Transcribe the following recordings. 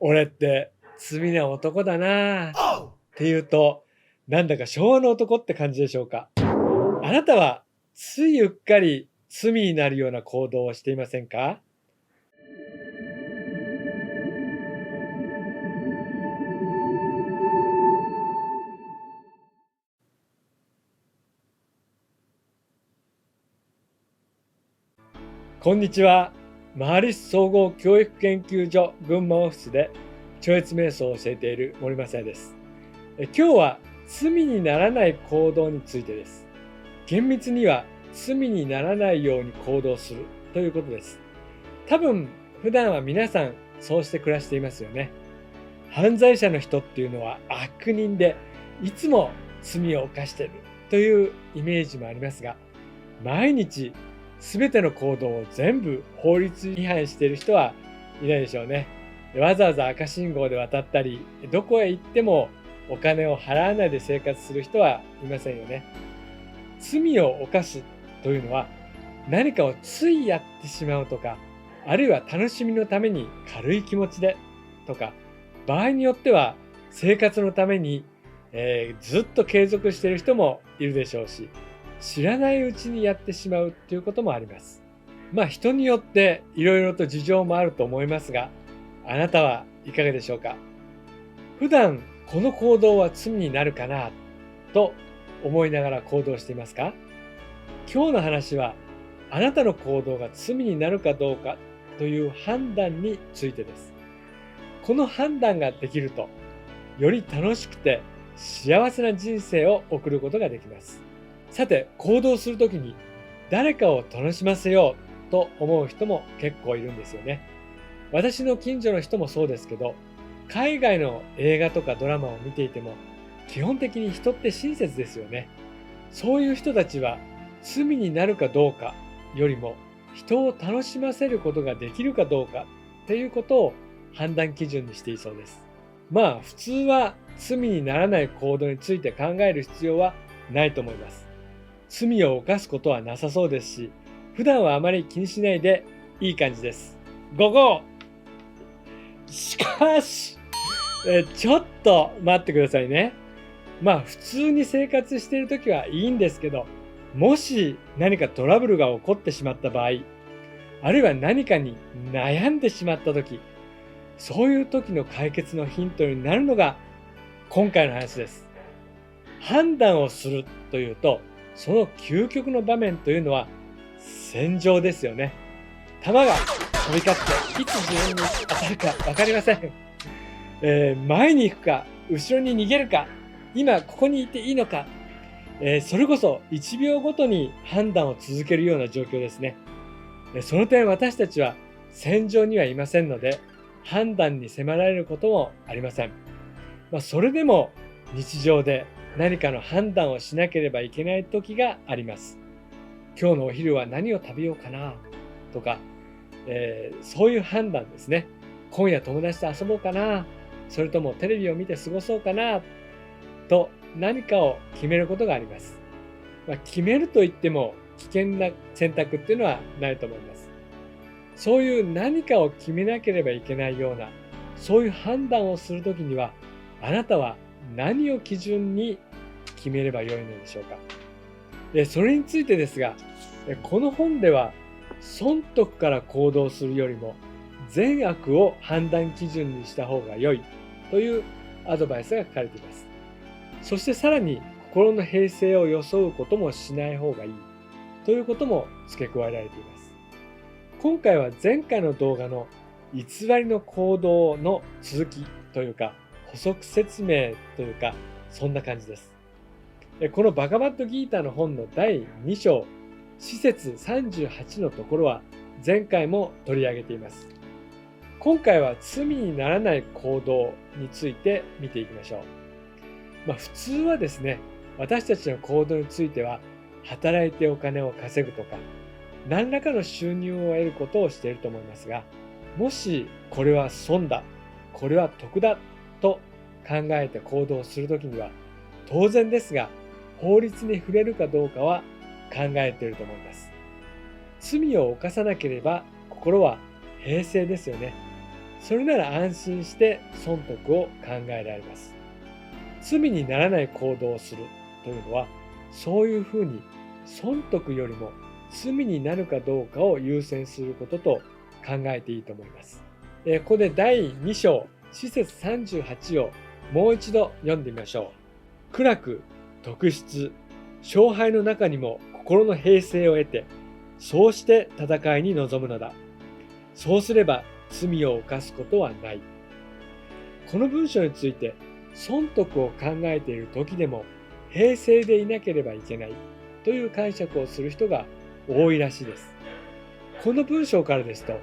俺って罪な男だなぁって言うと、なんだか昭和の男って感じでしょうか。あなたはついうっかり罪になるような行動をしていませんか？こんにちは。マハリス総合教育研究所群馬オフィスで超越瞑想を教えている森正也です。今日は罪にならない行動についてです。厳密には罪にならないように行動するということです。多分普段は皆さんそうして暮らしていますよね。犯罪者の人っていうのは悪人でいつも罪を犯しているというイメージもありますが、毎日全ての行動を全部法律違反している人はいないでしょうね。わざわざ赤信号で渡ったり、どこへ行ってもお金を払わないで生活する人はいませんよね。罪を犯すというのは何かをついやってしまうとか、あるいは楽しみのために軽い気持ちでとか、場合によっては生活のために、ずっと継続している人もいるでしょうし、知らないうちにやってしまうということもあります。人によっていろいろと事情もあると思いますが、あなたはいかがでしょうか？普段この行動は罪になるかなと思いながら行動していますか？今日の話はあなたの行動が罪になるかどうかという判断についてです。この判断ができると、より楽しくて幸せな人生を送ることができます。さて、行動するときに誰かを楽しませようと思う人も結構いるんですよね。私の近所の人もそうですけど、海外の映画とかドラマを見ていても、基本的に人って親切ですよね。そういう人たちは罪になるかどうかよりも、人を楽しませることができるかどうかっていうことを判断基準にしていそうです。普通は罪にならない行動について考える必要はないと思います。罪を犯すことはなさそうですし、普段はあまり気にしないでいい感じです。ゴゴー。しかし、ちょっと待ってくださいね。普通に生活しているときはいいんですけど、もし何かトラブルが起こってしまった場合、あるいは何かに悩んでしまったとき、そういう時の解決のヒントになるのが今回の話です。判断をするというと、その究極の場面というのは戦場ですよね。弾が飛び交っていつ自分に当たるか分かりません。前に行くか後ろに逃げるか、今ここにいていいのか、それこそ1秒ごとに判断を続けるような状況ですね。その点私たちは戦場にはいませんので、判断に迫られることもありません。それでも日常で何かの判断をしなければいけない時があります。今日のお昼は何を食べようかなとか、そういう判断ですね。今夜友達と遊ぼうかな、それともテレビを見て過ごそうかなと何かを決めることがあります。決めるといっても危険な選択っていうのはないと思います。そういう何かを決めなければいけないような、そういう判断をするときには、あなたは何を基準に決めればよいのでしょうか。それについてですが、この本では損得から行動するよりも善悪を判断基準にした方が良いというアドバイスが書かれています。そしてさらに心の平静を装うこともしない方がいいということも付け加えられています。今回は前回の動画の偽りの行動の続きというか補足説明というか、そんな感じです。このバガバットギーターの本の第2章、施設38のところは前回も取り上げています。今回は罪にならない行動について見ていきましょう。普通はですね、私たちの行動については働いてお金を稼ぐとか、何らかの収入を得ることをしていると思いますが、もしこれは損だ、これは得だと考えて行動するときには、当然ですが法律に触れるかどうかは考えていると思います。罪を犯さなければ心は平静ですよね。それなら安心して損得を考えられます。罪にならない行動をするというのは、そういうふうに損得よりも罪になるかどうかを優先することと考えていいと思います。ここで第2章、詩節38をもう一度読んでみましょう。苦楽、特質、勝敗の中にも心の平静を得て、そうして戦いに臨むのだ。そうすれば罪を犯すことはない。この文章について、損得を考えている時でも平静でいなければいけないという解釈をする人が多いらしいです。この文章からですと、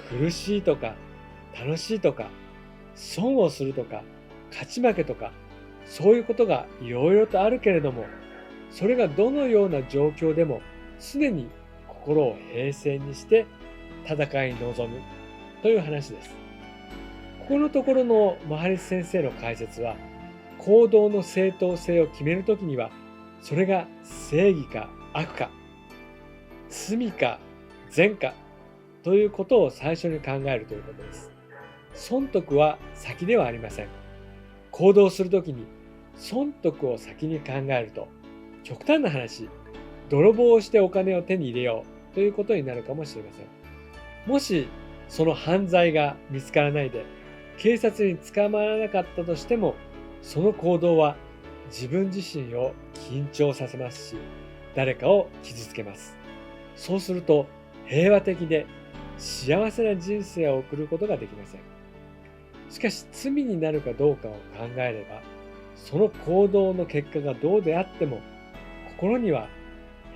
苦しいとか楽しいとか損をするとか勝ち負けとか、そういうことがいろいろとあるけれども、それがどのような状況でも常に心を平静にして戦いに臨むという話です。ここのところのマハリス先生の解説は、行動の正当性を決めるときには、それが正義か悪か、罪か善かということを最初に考えるということです。損得は先ではありません。行動するときに損得を先に考えると、極端な話、泥棒をしてお金を手に入れようということになるかもしれません。もしその犯罪が見つからないで警察に捕まらなかったとしても、その行動は自分自身を緊張させますし、誰かを傷つけます。そうすると平和的で幸せな人生を送ることができません。しかし罪になるかどうかを考えれば、その行動の結果がどうであっても心には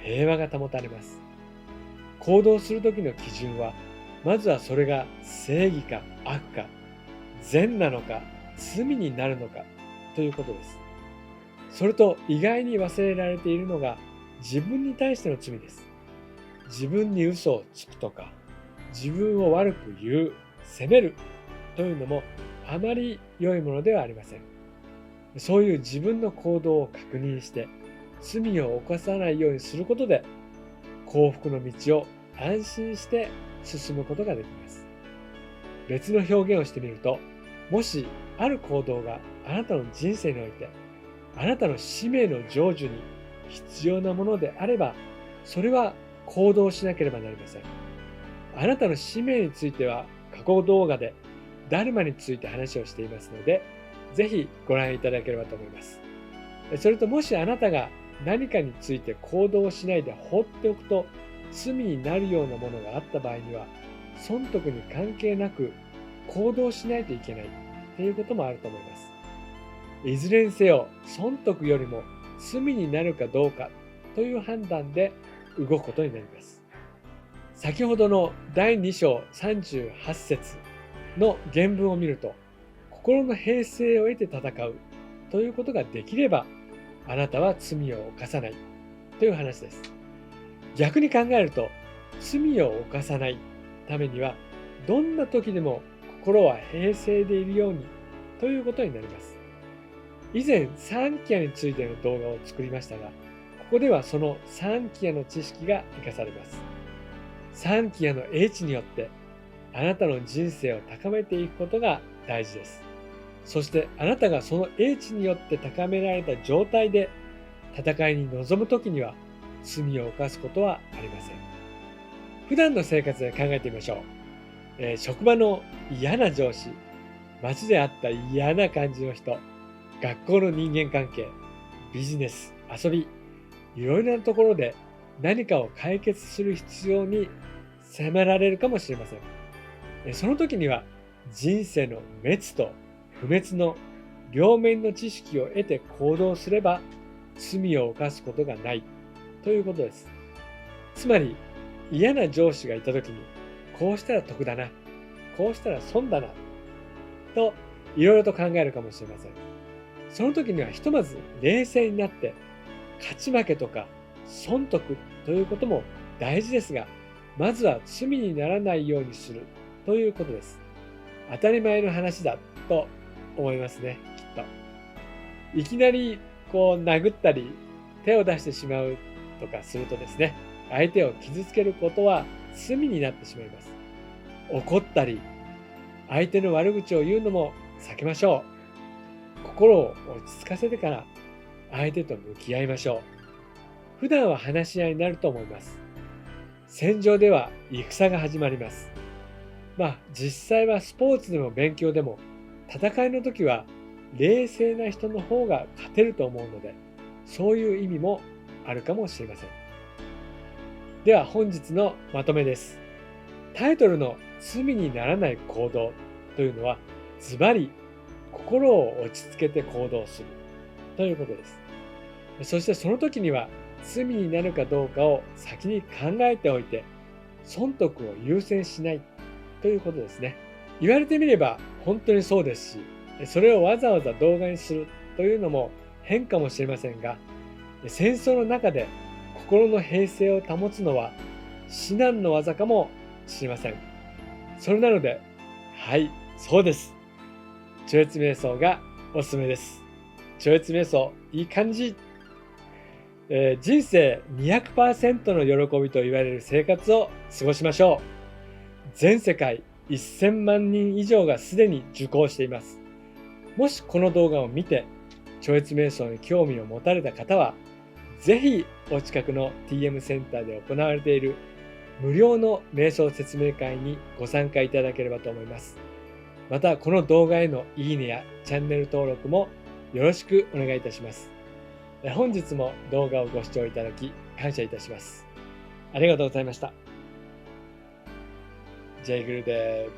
平和が保たれます。行動するときの基準は、まずはそれが正義か悪か、善なのか罪になるのかということです。それと意外に忘れられているのが自分に対しての罪です。自分に嘘をつくとか、自分を悪く言う、責めるというのもあまり良いものではありません。そういう自分の行動を確認して罪を犯さないようにすることで、幸福の道を安心して進むことができます。別の表現をしてみると、もしある行動があなたの人生においてあなたの使命の成就に必要なものであれば、それは行動しなければなりません。あなたの使命については過去動画でダルマについて話をしていますので、ぜひご覧いただければと思います。それと、もしあなたが何かについて行動しないで放っておくと罪になるようなものがあった場合には、損得に関係なく行動しないといけないということもあると思います。いずれにせよ、損得よりも罪になるかどうかという判断で動くことになります。先ほどの第2章38節の原文を見ると、心の平静を得て戦うということができれば、あなたは罪を犯さないという話です。逆に考えると、罪を犯さないためには、どんな時でも心は平静でいるようにということになります。以前、三キヤについての動画を作りましたが、ここではその三キヤの知識が生かされます。三キヤの英知によって、あなたの人生を高めていくことが大事です。そしてあなたがその英知によって高められた状態で戦いに臨むときには、罪を犯すことはありません。普段の生活で考えてみましょう。職場の嫌な上司、街で会った嫌な感じの人、学校の人間関係、ビジネス、遊び、いろいろなところで何かを解決する必要に迫られるかもしれません。その時には人生の滅と不滅の両面の知識を得て行動すれば罪を犯すことがないということです。つまり、嫌な上司がいた時に、こうしたら得だな、こうしたら損だなといろいろと考えるかもしれません。その時にはひとまず冷静になって、勝ち負けとか損得ということも大事ですが、まずは罪にならないようにするということです。当たり前の話だと思いますね、きっと。いきなり殴ったり手を出してしまうとかするとですね、相手を傷つけることは罪になってしまいます。怒ったり相手の悪口を言うのも避けましょう。心を落ち着かせてから相手と向き合いましょう。普段は話し合いになると思います。戦場では戦が始まります。実際はスポーツでも勉強でも戦いの時は冷静な人の方が勝てると思うので、そういう意味もあるかもしれません。では本日のまとめです。タイトルの罪にならない行動というのはズバリ心を落ち着けて行動するということです。そしてその時には罪になるかどうかを先に考えておいて損得を優先しないということですね。言われてみれば本当にそうですし、それをわざわざ動画にするというのも変かもしれませんが、戦争の中で心の平静を保つのは至難の業かもしれません。それなので、はい、そうです。超越瞑想がおすすめです。超越瞑想、いい感じ。人生 200% の喜びと言われる生活を過ごしましょう。全世界1000万人以上がすでに受講しています。もしこの動画を見て超越瞑想に興味を持たれた方は、ぜひお近くの TM センターで行われている無料の瞑想説明会にご参加いただければと思います。またこの動画へのいいねやチャンネル登録もよろしくお願いいたします。本日も動画をご視聴いただき感謝いたします。ありがとうございました。ジェイグルで